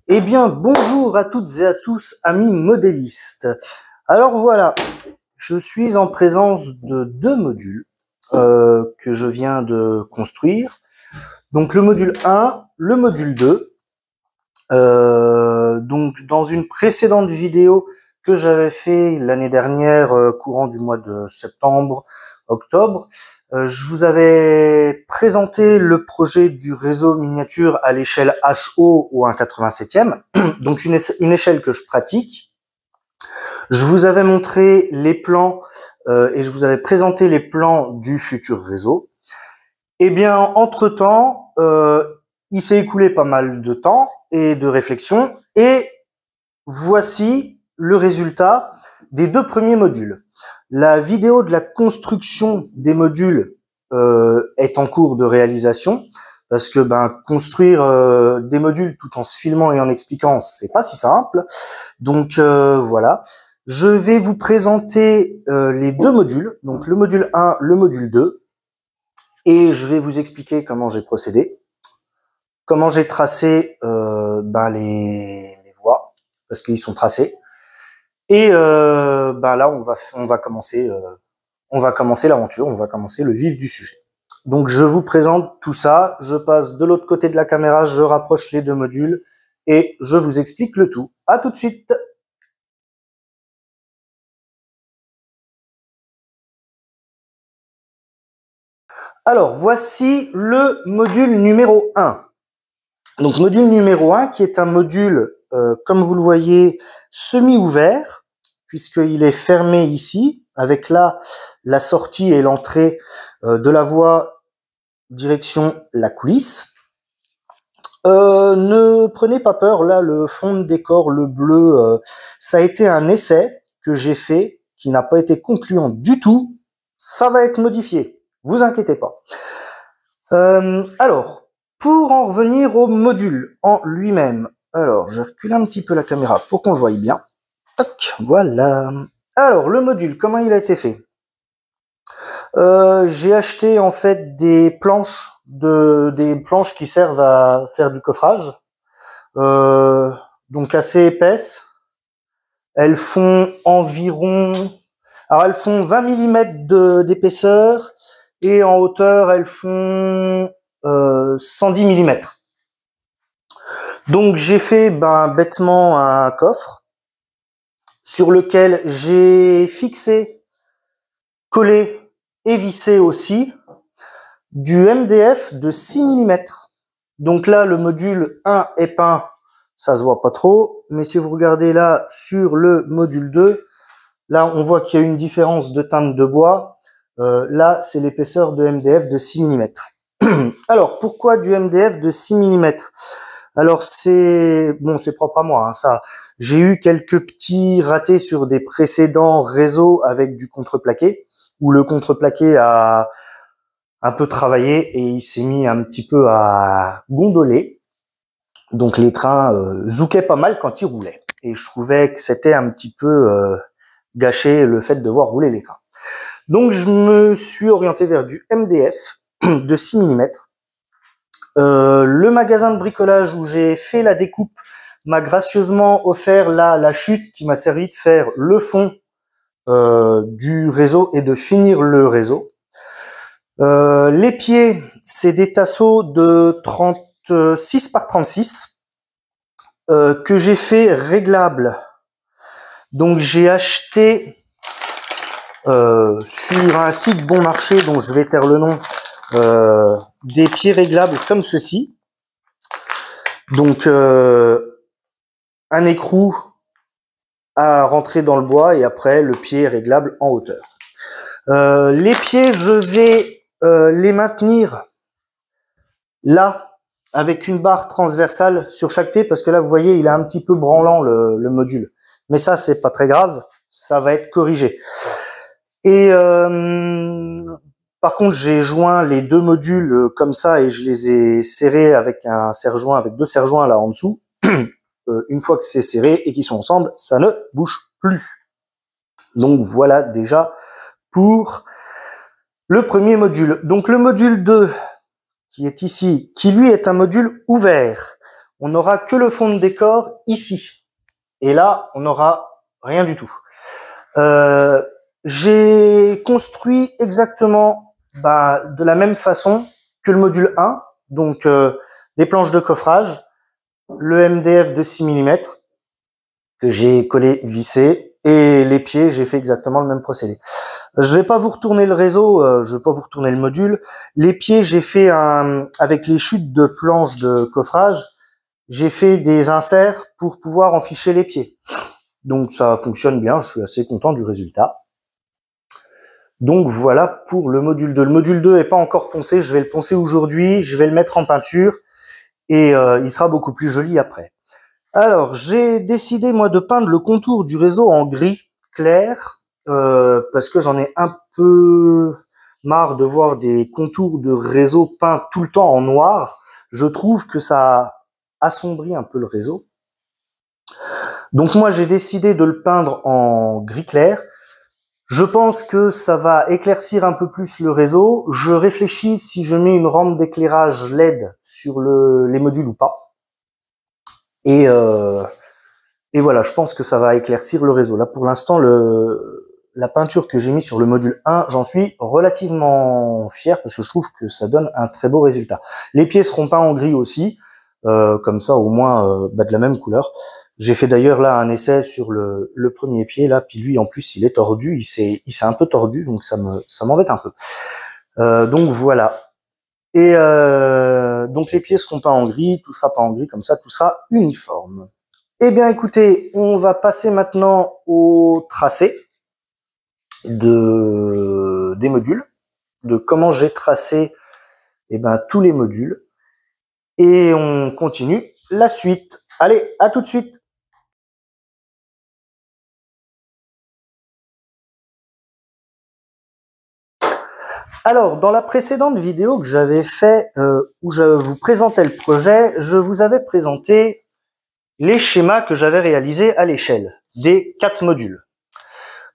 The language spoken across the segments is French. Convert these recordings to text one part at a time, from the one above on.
Eh bien, bonjour à toutes et à tous, amis modélistes. Alors voilà, je suis en présence de deux modules que je viens de construire. Donc le module 1, le module 2. Donc dans une précédente vidéo que j'avais fait l'année dernière, courant du mois de septembre, octobre, je vous avais présenté le projet du réseau miniature à l'échelle HO ou 1/87e, donc une échelle que je pratique. Je vous avais montré les plans et je vous avais présenté les plans du futur réseau. Eh bien, entre-temps, il s'est écoulé pas mal de temps et de réflexion, et voici le résultat des deux premiers modules. La vidéo de la construction des modules est en cours de réalisation, parce que construire des modules tout en se filmant et en expliquant, c'est pas si simple. Donc voilà, je vais vous présenter les deux modules, donc le module 1, le module 2, et je vais vous expliquer comment j'ai procédé, comment j'ai tracé les voies, parce qu'ils sont tracés. Et là, on va commencer l'aventure, on va commencer le vif du sujet. Donc, je vous présente tout ça. Je passe de l'autre côté de la caméra, je rapproche les deux modules et je vous explique le tout. À tout de suite. Alors, voici le module numéro 1. Donc, module numéro 1 qui est un module, comme vous le voyez, semi-ouvert, puisqu'il est fermé ici, avec là la sortie et l'entrée de la voie direction la coulisse. Ne prenez pas peur, là le fond de décor, le bleu, ça a été un essai que j'ai fait, qui n'a pas été concluant du tout. Ça va être modifié, vous inquiétez pas. Alors, pour en revenir au module en lui-même, alors je recule un petit peu la caméra pour qu'on le voie bien. Toc, voilà. Alors, le module, comment il a été fait? J'ai acheté en fait des planches qui servent à faire du coffrage, donc assez épaisses. Elles font environ, alors elles font 20 mm d'épaisseur et en hauteur elles font 110 mm. Donc j'ai fait bêtement un coffre sur lequel j'ai fixé, collé et vissé aussi du MDF de 6 mm. Donc là, le module 1 est peint, ça se voit pas trop, mais si vous regardez là sur le module 2, là on voit qu'il y a une différence de teinte de bois. Là, c'est l'épaisseur de MDF de 6 mm. Alors, pourquoi du MDF de 6 mm? Alors c'est propre à moi, hein, ça. J'ai eu quelques petits ratés sur des précédents réseaux avec du contreplaqué, où le contreplaqué a un peu travaillé et il s'est mis un petit peu à gondoler. Donc les trains zoukaient pas mal quand ils roulaient. Et je trouvais que c'était un petit peu gâché le fait de voir rouler les trains. Donc je me suis orienté vers du MDF de 6 mm. Le magasin de bricolage où j'ai fait la découpe m'a gracieusement offert la chute qui m'a servi de faire le fond du réseau et de finir le réseau. Les pieds, c'est des tasseaux de 36 par 36 que j'ai fait réglables. Donc j'ai acheté sur un site bon marché dont je vais taire le nom, des pieds réglables comme ceci. Donc un écrou à rentrer dans le bois et après le pied est réglable en hauteur. Les pieds, je vais les maintenir là avec une barre transversale sur chaque pied, parce que là vous voyez il est un petit peu branlant le module, mais ça c'est pas très grave, ça va être corrigé. Et par contre j'ai joint les deux modules comme ça et je les ai serrés avec un serre-joint, avec deux serre-joints là en dessous. Une fois que c'est serré et qu'ils sont ensemble, ça ne bouge plus. Donc voilà déjà pour le premier module. Donc le module 2 qui est ici, qui lui est un module ouvert. On n'aura que le fond de décor ici. Et là, on n'aura rien du tout. J'ai construit exactement de la même façon que le module 1, donc des planches de coffrage, le MDF de 6 mm que j'ai collé, vissé, et les pieds, j'ai fait exactement le même procédé. Je vais pas vous retourner le réseau, je vais pas vous retourner le module. Les pieds, j'ai fait avec les chutes de planches de coffrage, j'ai fait des inserts pour pouvoir en ficher les pieds. Donc ça fonctionne bien, je suis assez content du résultat. Donc voilà pour le module 2. Le module 2 est pas encore poncé, je vais le poncer aujourd'hui, je vais le mettre en peinture et il sera beaucoup plus joli après. Alors j'ai décidé moi de peindre le contour du réseau en gris clair parce que j'en ai un peu marre de voir des contours de réseau peints tout le temps en noir. Je trouve que ça assombrit un peu le réseau. Donc moi j'ai décidé de le peindre en gris clair. Je pense que ça va éclaircir un peu plus le réseau. Je réfléchis si je mets une rampe d'éclairage LED sur les modules ou pas. Et voilà, je pense que ça va éclaircir le réseau. Là pour l'instant, la peinture que j'ai mis sur le module 1, j'en suis relativement fier parce que je trouve que ça donne un très beau résultat. Les pieds seront peints en gris aussi, comme ça au moins de la même couleur. J'ai fait d'ailleurs là un essai sur le premier pied là, puis lui en plus il est tordu, il s'est un peu tordu, donc ça m'embête un peu. Donc voilà. Et donc les pieds seront pas en gris, tout sera pas en gris, comme ça tout sera uniforme. Eh bien écoutez, on va passer maintenant au tracé des modules, de comment j'ai tracé tous les modules. Et on continue la suite. Allez, à tout de suite. Alors, dans la précédente vidéo que j'avais fait, où je vous présentais le projet, je vous avais présenté les schémas que j'avais réalisés à l'échelle des 4 modules.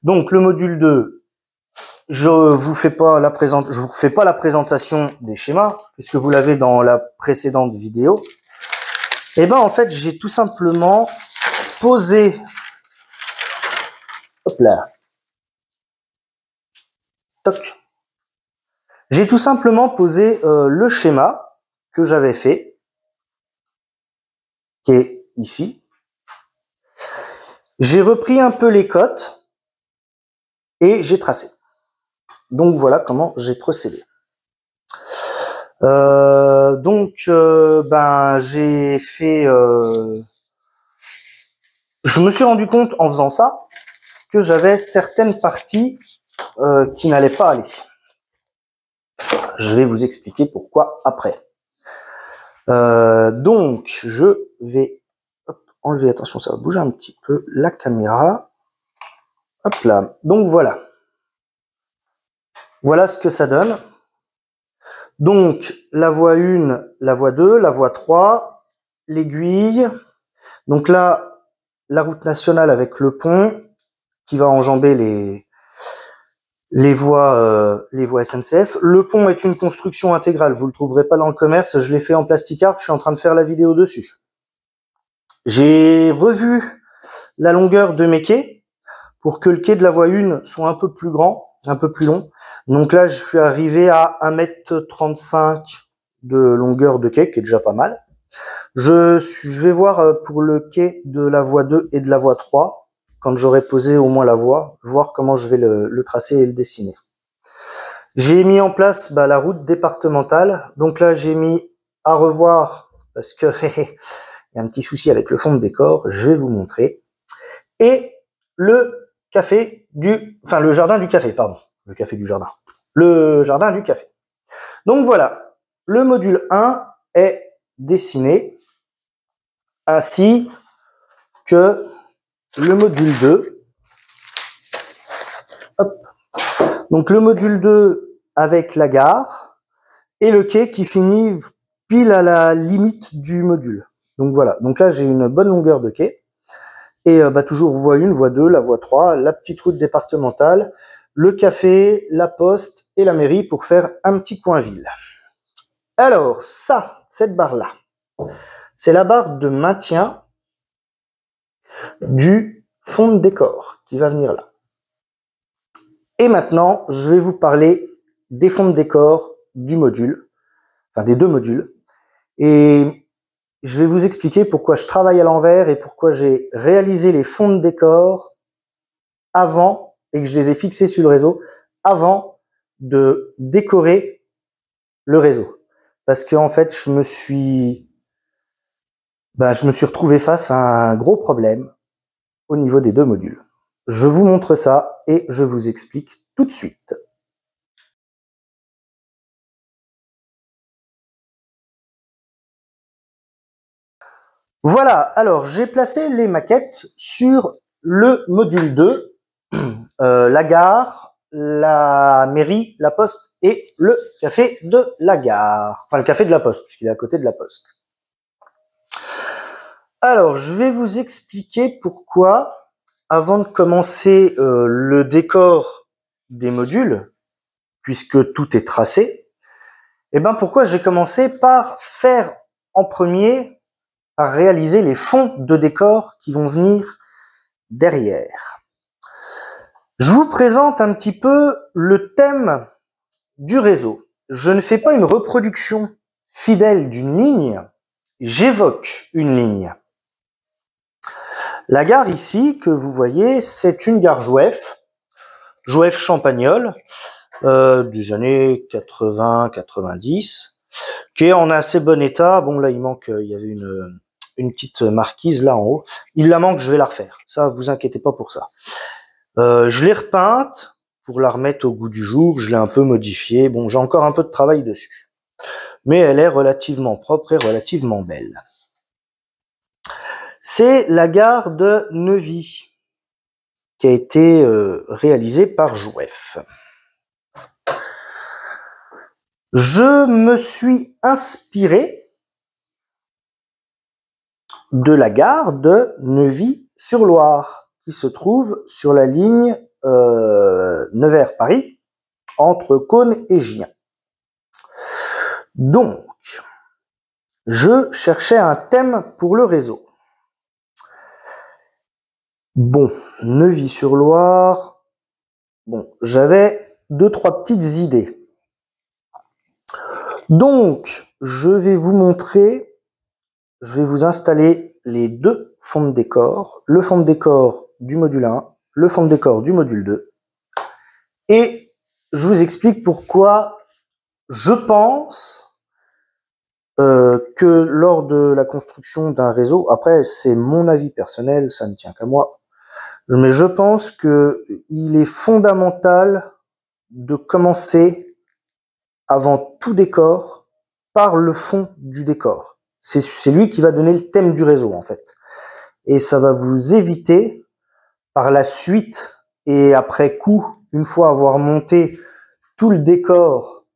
Donc, le module 2, je vous refais pas la présentation des schémas, puisque vous l'avez dans la précédente vidéo. Et en fait, j'ai tout simplement posé, hop là, toc. J'ai tout simplement posé le schéma que j'avais fait, qui est ici. J'ai repris un peu les cotes et j'ai tracé. Donc voilà comment j'ai procédé. J'ai fait... je me suis rendu compte en faisant ça que j'avais certaines parties qui n'allaient pas aller. Je vais vous expliquer pourquoi après. Donc, je vais enlever, attention, ça va bouger un petit peu, la caméra. Hop là. Donc, voilà. Voilà ce que ça donne. Donc, la voie 1, la voie 2, la voie 3, l'aiguille. Donc là, la route nationale avec le pont qui va enjamber les voies SNCF. Le pont est une construction intégrale, vous le trouverez pas dans le commerce, je l'ai fait en plasticart, je suis en train de faire la vidéo dessus. J'ai revu la longueur de mes quais pour que le quai de la voie 1 soit un peu plus grand, un peu plus long. Donc là, je suis arrivé à 1,35 m de longueur de quai, qui est déjà pas mal. Je vais voir pour le quai de la voie 2 et de la voie 3, quand j'aurai posé au moins la voie, voir comment je vais le tracer et le dessiner. J'ai mis en place la route départementale. Donc là, j'ai mis à revoir, parce que il y a un petit souci avec le fond de décor, je vais vous montrer. Et le jardin du café, pardon. Le café du jardin. Le jardin du café. Donc voilà, le module 1 est dessiné, ainsi que le module 2. Hop. Donc le module 2 avec la gare et le quai qui finit pile à la limite du module. Donc voilà, donc là j'ai une bonne longueur de quai. Et toujours voie 1, voie 2, la voie 3, la petite route départementale, le café, la poste et la mairie pour faire un petit coin ville. Alors, cette barre-là, c'est la barre de maintien du fond de décor qui va venir là. Et maintenant, je vais vous parler des fonds de décor du module, enfin des deux modules. Et je vais vous expliquer pourquoi je travaille à l'envers et pourquoi j'ai réalisé les fonds de décor avant et que je les ai fixés sur le réseau avant de décorer le réseau. Parce qu'en fait, je me suis retrouvé face à un gros problème au niveau des deux modules. Je vous montre ça et je vous explique tout de suite. Voilà, alors j'ai placé les maquettes sur le module 2, la gare, la mairie, la poste et le café de la gare. Enfin, le café de la poste, puisqu'il est à côté de la poste. Alors, je vais vous expliquer pourquoi, avant de commencer le décor des modules, puisque tout est tracé, pourquoi j'ai commencé par faire en premier, par réaliser les fonds de décor qui vont venir derrière. Je vous présente un petit peu le thème du réseau. Je ne fais pas une reproduction fidèle d'une ligne, j'évoque une ligne. La gare ici, que vous voyez, c'est une gare Jouef Champagnole, des années 80-90, qui est en assez bon état. Bon, là, il manque, il y avait une petite marquise là en haut. Il la manque, je vais la refaire. Ça, vous inquiétez pas pour ça. Je l'ai repeinte pour la remettre au goût du jour. Je l'ai un peu modifiée. Bon, j'ai encore un peu de travail dessus. Mais elle est relativement propre et relativement belle. C'est la gare de Neuvy, qui a été réalisée par Jouef. Je me suis inspiré de la gare de Neuvy-sur-Loire, qui se trouve sur la ligne Nevers-Paris, entre Cosne et Gien. Donc, je cherchais un thème pour le réseau. Bon, Neuvy-sur-Loire, bon, j'avais 2-3 petites idées. Donc, je vais vous montrer, je vais vous installer les deux fonds de décor, le fond de décor du module 1, le fond de décor du module 2, et je vous explique pourquoi je pense que lors de la construction d'un réseau, après c'est mon avis personnel, ça ne tient qu'à moi, mais je pense que il est fondamental de commencer avant tout décor par le fond du décor. C'est lui qui va donner le thème du réseau en fait. Et ça va vous éviter par la suite et après coup, une fois avoir monté tout le décor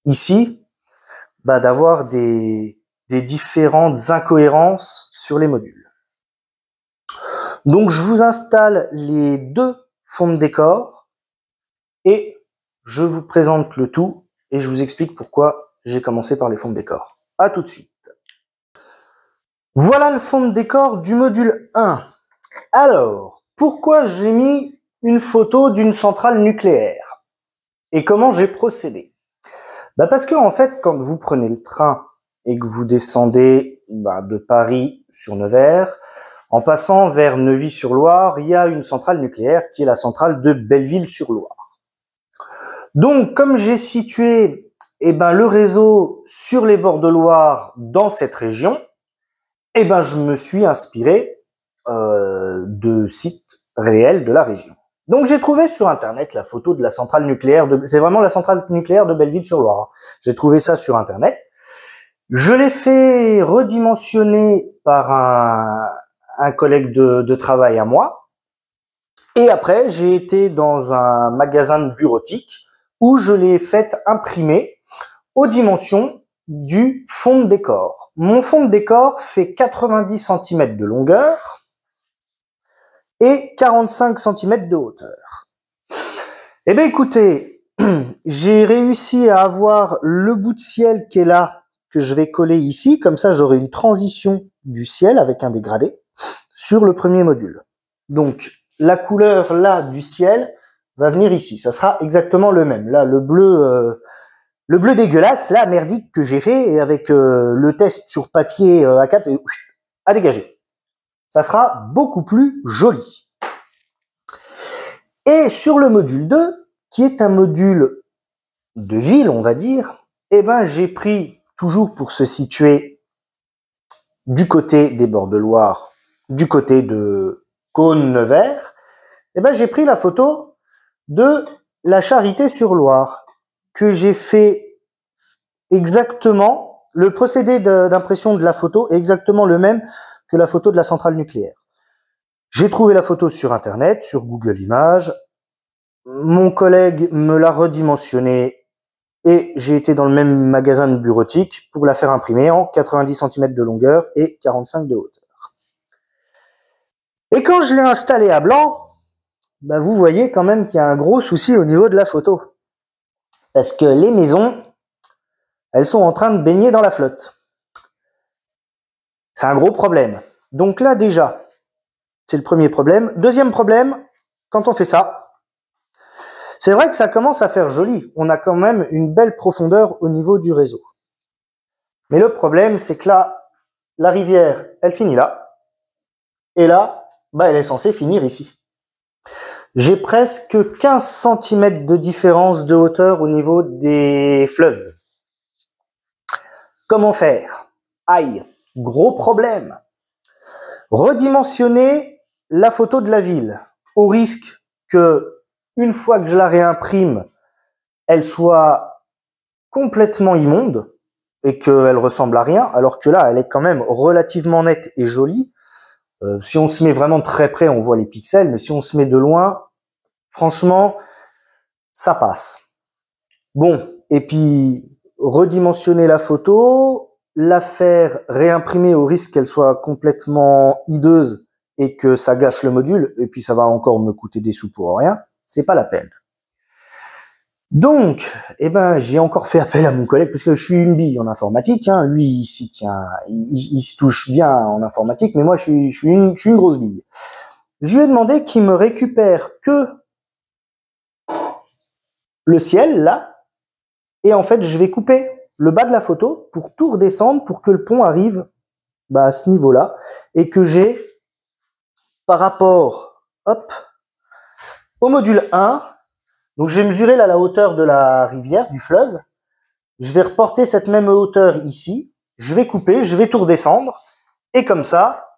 ici, d'avoir des différentes incohérences sur les modules. Donc je vous installe les deux fonds de décor et je vous présente le tout et je vous explique pourquoi j'ai commencé par les fonds de décor. À tout de suite. Voilà le fond de décor du module 1. Alors, pourquoi j'ai mis une photo d'une centrale nucléaire et comment j'ai procédé? Parce que en fait, quand vous prenez le train et que vous descendez de Paris sur Nevers, en passant vers Neuvy-sur-Loire, il y a une centrale nucléaire qui est la centrale de Belleville-sur-Loire. Donc, comme j'ai situé le réseau sur les bords de Loire dans cette région, je me suis inspiré de sites réels de la région. Donc j'ai trouvé sur internet la photo de la centrale nucléaire, c'est vraiment la centrale nucléaire de Belleville-sur-Loire. J'ai trouvé ça sur internet. Je l'ai fait redimensionner par un collègue de travail à moi. Et après, j'ai été dans un magasin de bureautique où je l'ai fait imprimer aux dimensions du fond de décor. Mon fond de décor fait 90 cm de longueur et 45 cm de hauteur. Eh bien écoutez, j'ai réussi à avoir le bout de ciel qui est là, que je vais coller ici. Comme ça, j'aurai une transition du ciel avec un dégradé sur le premier module. Donc, la couleur là du ciel va venir ici. Ça sera exactement le même. Là, le bleu dégueulasse, là, merdique que j'ai fait, et avec le test sur papier A4, à dégager. Ça sera beaucoup plus joli. Et sur le module 2, qui est un module de ville, on va dire, eh ben, j'ai pris, toujours pour se situer du côté des bords de Loire, du côté de Caunes-Nevers, eh ben, j'ai pris la photo de la Charité-sur-Loire, que j'ai fait exactement, le procédé d'impression de la photo est exactement le même que la photo de la centrale nucléaire. J'ai trouvé la photo sur Internet, sur Google Images. Mon collègue me l'a redimensionnée et j'ai été dans le même magasin de bureautique pour la faire imprimer en 90 cm de longueur et 45 de hauteur. Et quand je l'ai installée à blanc, bah vous voyez quand même qu'il y a un gros souci au niveau de la photo. Parce que les maisons, elles sont en train de baigner dans la flotte. C'est un gros problème. Donc là déjà, c'est le premier problème. Deuxième problème, quand on fait ça, c'est vrai que ça commence à faire joli. On a quand même une belle profondeur au niveau du réseau. Mais le problème, c'est que là, la rivière, elle finit là. Et là, bah, elle est censée finir ici. J'ai presque 15 cm de différence de hauteur au niveau des fleuves. Comment faire? Aïe, gros problème. Redimensionner la photo de la ville, au risque que, une fois que je la réimprime, elle soit complètement immonde et qu'elle ressemble à rien, alors que là, elle est quand même relativement nette et jolie. Si on se met vraiment très près, on voit les pixels, mais si on se met de loin, franchement, ça passe. Bon, et puis redimensionner la photo, la faire réimprimer au risque qu'elle soit complètement hideuse et que ça gâche le module, et puis ça va encore me coûter des sous pour rien, c'est pas la peine. Donc, eh ben, j'ai encore fait appel à mon collègue, parce que je suis une bille en informatique, hein. Lui, il s'y tient, il se touche bien en informatique, mais moi, je suis une grosse bille. Je lui ai demandé qu'il me récupère que le ciel, là, et en fait, je vais couper le bas de la photo pour tout redescendre, pour que le pont arrive à ce niveau-là, et que j'ai, par rapport, hop, au module 1, donc je vais mesurer là la hauteur de la rivière, du fleuve, je vais reporter cette même hauteur ici, je vais couper, je vais tout redescendre, et comme ça,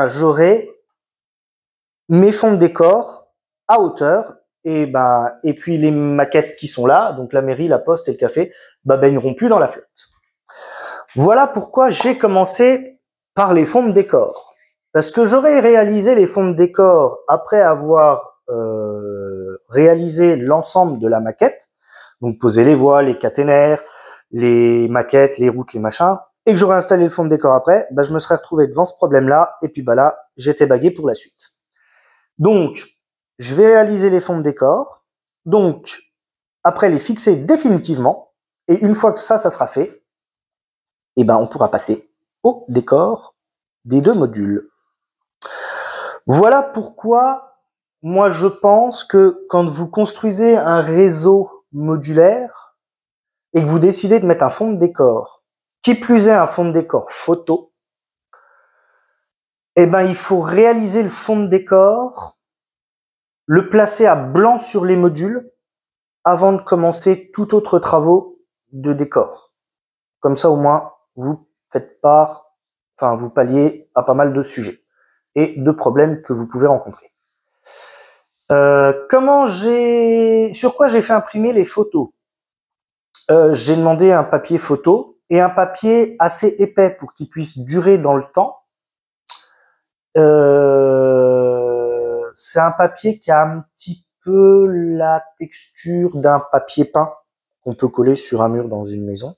j'aurai mes fonds de décor à hauteur, et puis les maquettes qui sont là, donc la mairie, la poste et le café, baigneront plus dans la flotte. Voilà pourquoi j'ai commencé par les fonds de décor. Parce que j'aurais réalisé les fonds de décor après avoir réalisé l'ensemble de la maquette, donc poser les voiles, les caténaires, les maquettes, les routes, les machins, et que j'aurais installé le fond de décor après, je me serais retrouvé devant ce problème-là, et puis là, j'étais bagué pour la suite. Donc, je vais réaliser les fonds de décor, donc, après les fixer définitivement, et une fois que ça sera fait, on pourra passer au décor des deux modules. Voilà pourquoi moi je pense que quand vous construisez un réseau modulaire et que vous décidez de mettre un fond de décor, qui plus est un fond de décor photo, il faut réaliser le fond de décor, le placer à blanc sur les modules avant de commencer tout autre travaux de décor. Comme ça au moins vous faites part, vous palliez à pas mal de sujets et de problèmes que vous pouvez rencontrer. Sur quoi j'ai fait imprimer les photos? J'ai demandé un papier photo et un papier assez épais pour qu'il puisse durer dans le temps. C'est un papier qui a un petit peu la texture d'un papier peint qu'on peut coller sur un mur dans une maison.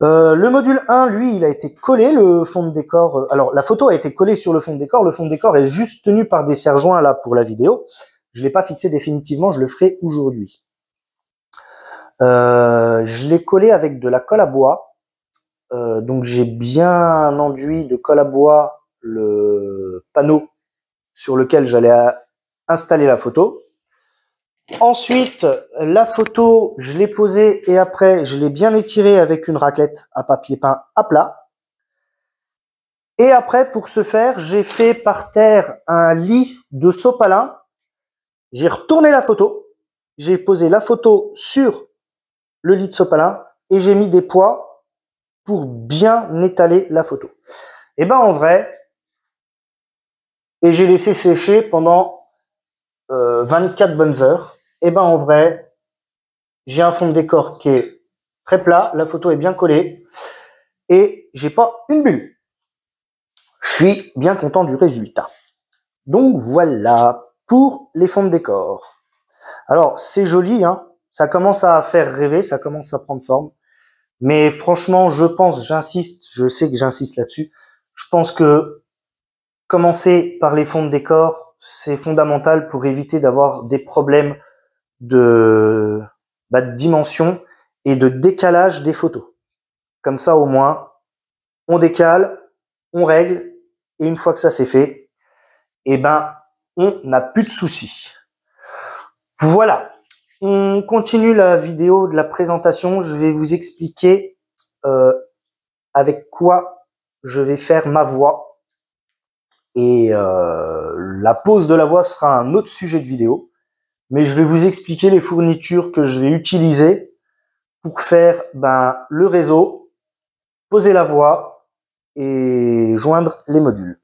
Le module 1, lui, il a été collé, le fond de décor. Alors, la photo a été collée sur le fond de décor. Le fond de décor est juste tenu par des serre-joints là pour la vidéo. Je l'ai pas fixé définitivement, je le ferai aujourd'hui. Je l'ai collé avec de la colle à bois. Donc j'ai bien enduit de colle à bois le panneau sur lequel j'allais installer la photo. Ensuite, la photo, je l'ai posée et après, je l'ai bien étirée avec une raclette à papier peint à plat. Et après, pour ce faire, j'ai fait par terre un lit de sopalin. J'ai retourné la photo. J'ai posé la photo sur le lit de sopalin et j'ai mis des poids pour bien étaler la photo. Et ben en vrai, et j'ai laissé sécher pendant 24 bonnes heures. Et ben en vrai, j'ai un fond de décor qui est très plat, la photo est bien collée et j'ai pas une bulle. Je suis bien content du résultat. Donc voilà pour les fonds de décor. Alors c'est joli, hein, ça commence à faire rêver, ça commence à prendre forme. Mais franchement, je pense, j'insiste, je sais que j'insiste là-dessus, je pense que commencer par les fonds de décor, c'est fondamental pour éviter d'avoir des problèmes de dimension et de décalage des photos. Comme ça, au moins, on décale, on règle, et une fois que ça c'est fait, eh ben, on n'a plus de soucis. Voilà. On continue la vidéo de la présentation. Je vais vous expliquer avec quoi je vais faire ma voix. Et la pose de la voix sera un autre sujet de vidéo. Mais je vais vous expliquer les fournitures que je vais utiliser pour faire le réseau, poser la voix et joindre les modules.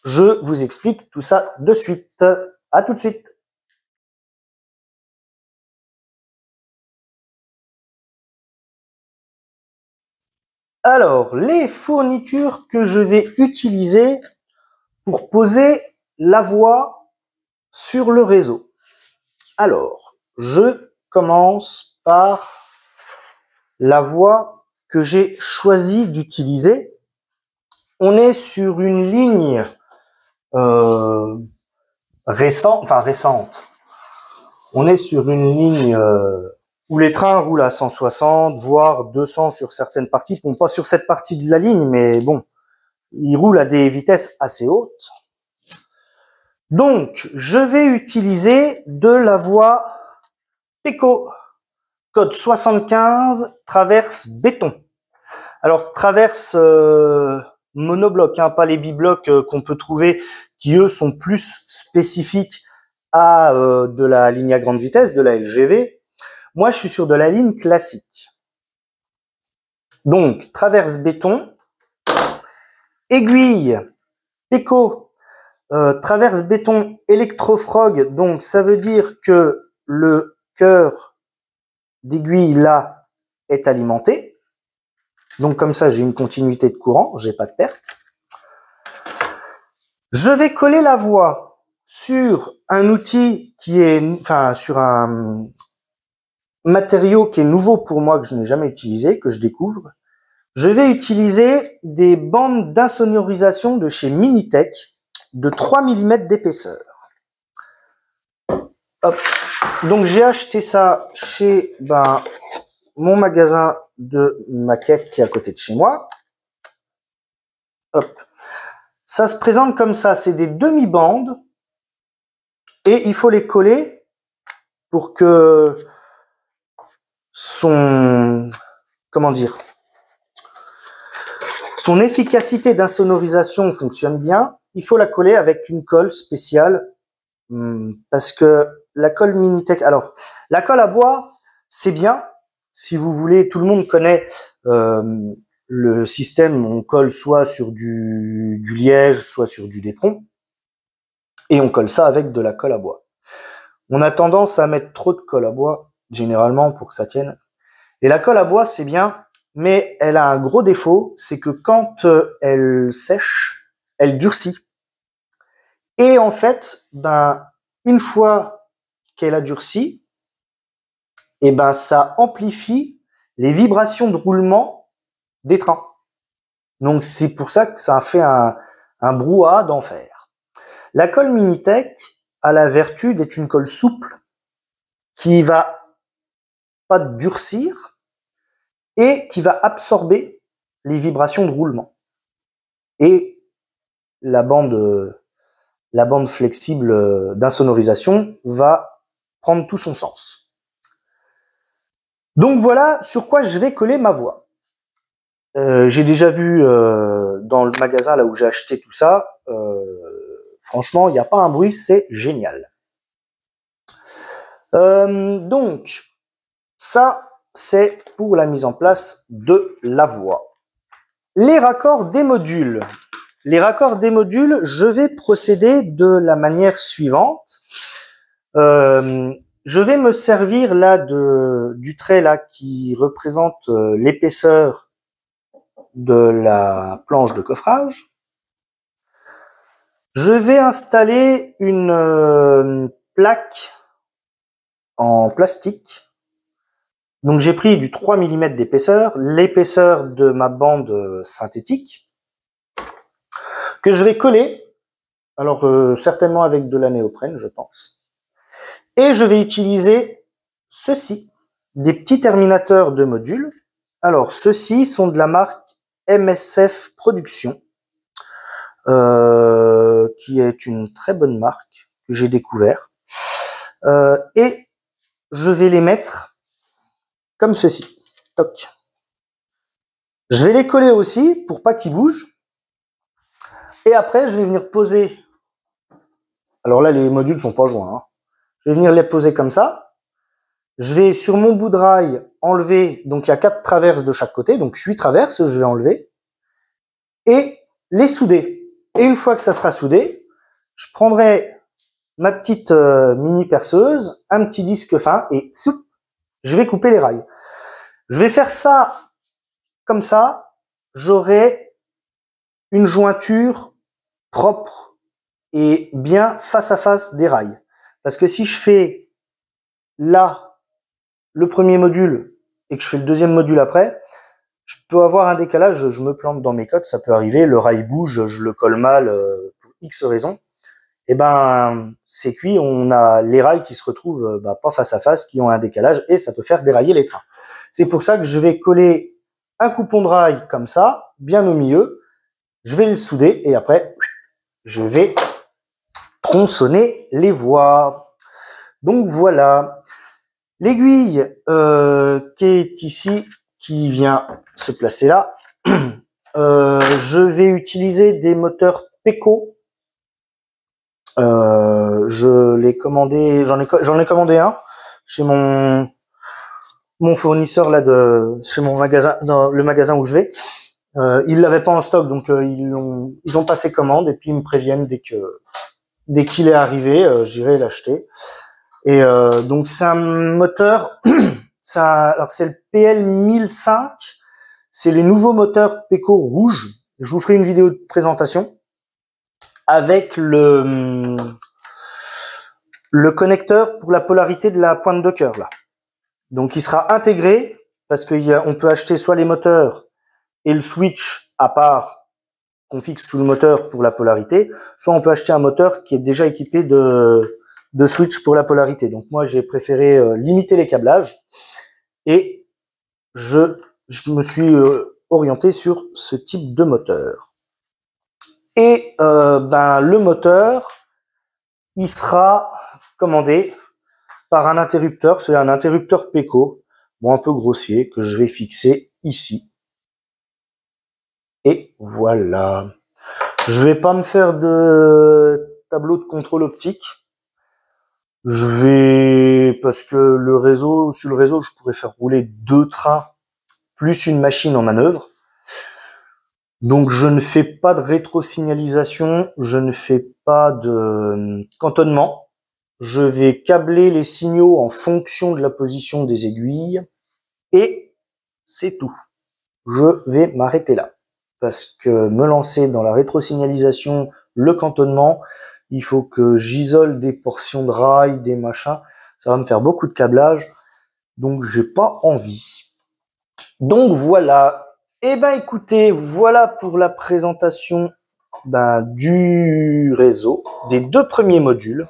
Je vous explique tout ça de suite. À tout de suite. Alors, les fournitures que je vais utiliser pour poser la voix sur le réseau. Alors, je commence par la voix que j'ai choisi d'utiliser. On est sur une ligne récente. On est sur une ligne où les trains roulent à 160, voire 200 sur certaines parties. Bon, pas sur cette partie de la ligne, mais bon, ils roulent à des vitesses assez hautes. Donc, je vais utiliser de la voix Peco, code 75, traverse béton. Alors, traverse monobloc, hein, pas les biblocs qu'on peut trouver, qui eux sont plus spécifiques à de la ligne à grande vitesse, de la LGV. Moi, je suis sur de la ligne classique. Donc, traverse béton, aiguille, Peco, traverse béton électrofrog, donc ça veut dire que le cœur d'aiguille là est alimenté. Donc comme ça, j'ai une continuité de courant, j'ai pas de perte. Je vais coller la voix sur un outil qui est, sur un matériau qui est nouveau pour moi, que je n'ai jamais utilisé, que je découvre. Je vais utiliser des bandes d'insonorisation de chez Minitech de 3 mm d'épaisseur. Hop. Donc j'ai acheté ça chez mon magasin de maquettes qui est à côté de chez moi. Hop. Ça se présente comme ça, c'est des demi-bandes et il faut les coller pour que son efficacité d'insonorisation fonctionne bien. Il faut la coller avec une colle spéciale parce que la colle Minitech, alors la colle à bois, c'est bien. Si vous voulez, tout le monde connaît le système, on colle soit sur du liège, soit sur du d'éperon, et on colle ça avec de la colle à bois. On a tendance à mettre trop de colle à bois, généralement, pour que ça tienne. Et la colle à bois, c'est bien, mais elle a un gros défaut, c'est que quand elle sèche, elle durcit. Et en fait, une fois qu'elle a durci, et ça amplifie les vibrations de roulement des trains. Donc c'est pour ça que ça a fait un brouhaha d'enfer. La colle Minitech a la vertu d'être une colle souple qui va pas durcir et qui va absorber les vibrations de roulement. Et la bande flexible d'insonorisation va prendre tout son sens. Donc voilà sur quoi je vais coller ma voix. J'ai déjà vu dans le magasin là où j'ai acheté tout ça, franchement il n'y a pas un bruit, c'est génial. Donc ça c'est pour la mise en place de la voix. Les raccords des modules. Les raccords des modules, je vais procéder de la manière suivante. Je vais me servir là du trait là qui représente l'épaisseur de la planche de coffrage. Je vais installer une plaque en plastique. Donc j'ai pris du 3 mm d'épaisseur, l'épaisseur de ma bande synthétique, que je vais coller, alors certainement avec de la néoprène, je pense. Et je vais utiliser ceci, des petits terminateurs de modules. Alors ceux-ci sont de la marque MSF Production, qui est une très bonne marque que j'ai découvert. Et je vais les mettre comme ceci. Toc. Je vais les coller aussi pour pas qu'ils bougent. Et après, je vais venir poser. Alors là, les modules sont pas joints. Hein. Je vais venir les poser comme ça. Je vais sur mon bout de rail enlever. Donc il y a 4 traverses de chaque côté, donc 8 traverses. Je vais enlever et les souder. Et une fois que ça sera soudé, je prendrai ma petite mini perceuse, un petit disque fin et soup, je vais couper les rails. Je vais faire ça comme ça, j'aurai une jointure propre et bien face à face des rails. Parce que si je fais là le premier module et que je fais le deuxième module après, je peux avoir un décalage, je me plante dans mes cotes, ça peut arriver, le rail bouge, je le colle mal pour X raisons. Et ben c'est cuit, on a les rails qui se retrouvent pas face à face, qui ont un décalage et ça peut faire dérailler les trains. C'est pour ça que je vais coller un coupon de rail comme ça, bien au milieu, je vais le souder et après je vais tronçonner les voies. Donc voilà, l'aiguille qui est ici, qui vient se placer là, je vais utiliser des moteurs Peco. Je l'ai commandé, j'en ai commandé un chez mon fournisseur là chez mon magasin, dans le magasin où je vais. Ils l'avaient pas en stock, donc ils ont passé commande et puis ils me préviennent dès qu'il est arrivé, j'irai l'acheter. Et donc c'est un moteur, alors c'est le PL 1005, c'est les nouveaux moteurs Peco rouges. Je vous ferai une vidéo de présentation avec le connecteur pour la polarité de la pointe de cœur là. Donc il sera intégré parce qu'on peut acheter soit les moteurs et le switch à part qu'on fixe sous le moteur pour la polarité, soit on peut acheter un moteur qui est déjà équipé de switch pour la polarité. Donc moi j'ai préféré limiter les câblages et je me suis orienté sur ce type de moteur. Et le moteur, il sera commandé par un interrupteur, c'est un interrupteur Peco, bon un peu grossier, que je vais fixer ici. Et voilà. Je vais pas me faire de tableau de contrôle optique. Parce que sur le réseau, je pourrais faire rouler 2 trains plus une machine en manœuvre. Donc je ne fais pas de rétrosignalisation, je ne fais pas de cantonnement. Je vais câbler les signaux en fonction de la position des aiguilles et c'est tout. Je vais m'arrêter là parce que me lancer dans la rétrosignalisation, le cantonnement, il faut que j'isole des portions de rails, des machins, ça va me faire beaucoup de câblage, donc j'ai pas envie. Donc voilà. Eh ben écoutez, voilà pour la présentation du réseau, des 2 premiers modules.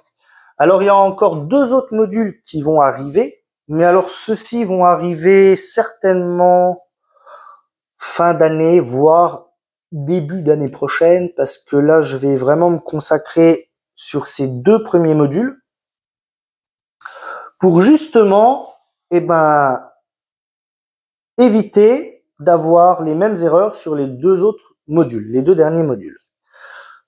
Alors il y a encore 2 autres modules qui vont arriver, Mais alors, ceux-ci vont arriver certainement fin d'année, voire début d'année prochaine, parce que là, je vais vraiment me consacrer sur ces 2 premiers modules pour justement, éviter d'avoir les mêmes erreurs sur les 2 autres modules, les 2 derniers modules.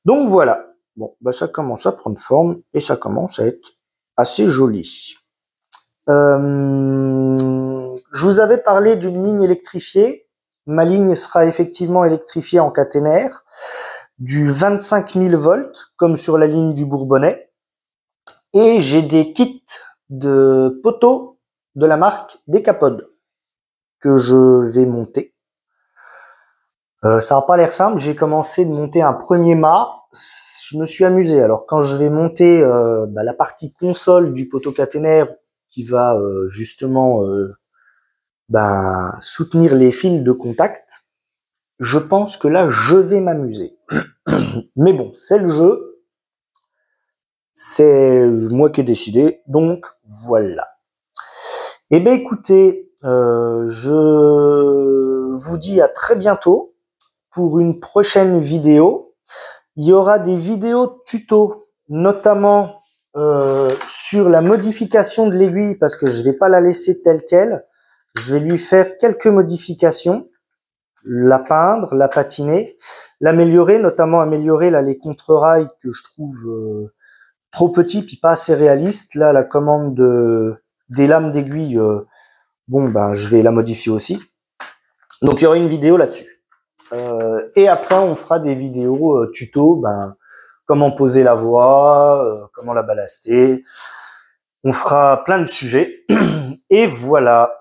Donc voilà. Bon, ça commence à prendre forme et ça commence à être assez joli. Je vous avais parlé d'une ligne électrifiée. Ma ligne sera effectivement électrifiée en caténaire du 25 000 volts, comme sur la ligne du Bourbonnais. Et j'ai des kits de poteaux de la marque Decapod que je vais monter. Ça n'a pas l'air simple. J'ai commencé de monter un premier mât. Je me suis amusé. Alors quand je vais monter la partie console du poteau caténaire qui va justement soutenir les fils de contact, je pense que là je vais m'amuser. Mais bon, c'est le jeu. C'est moi qui ai décidé. Donc voilà. Eh bien écoutez, je vous dis à très bientôt pour une prochaine vidéo. Il y aura des vidéos tuto, notamment sur la modification de l'aiguille, parce que je ne vais pas la laisser telle qu'elle. Je vais lui faire quelques modifications, la peindre, la patiner, l'améliorer, notamment améliorer là, les contre-rails que je trouve trop petits puis pas assez réalistes. Là, la commande des lames d'aiguille, je vais la modifier aussi. Donc il y aura une vidéo là-dessus. Et après, on fera des vidéos tuto, comment poser la voie, comment la ballaster. On fera plein de sujets. Et voilà.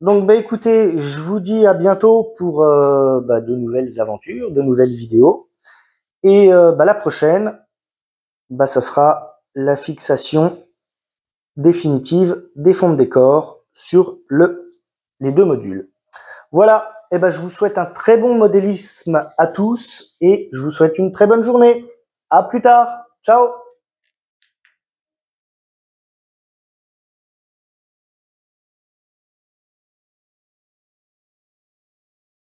Donc, écoutez, je vous dis à bientôt pour de nouvelles aventures, de nouvelles vidéos. Et la prochaine, ça sera la fixation définitive des fonds de décor sur les 2 modules. Voilà. Je vous souhaite un très bon modélisme à tous et je vous souhaite une très bonne journée. À plus tard. Ciao.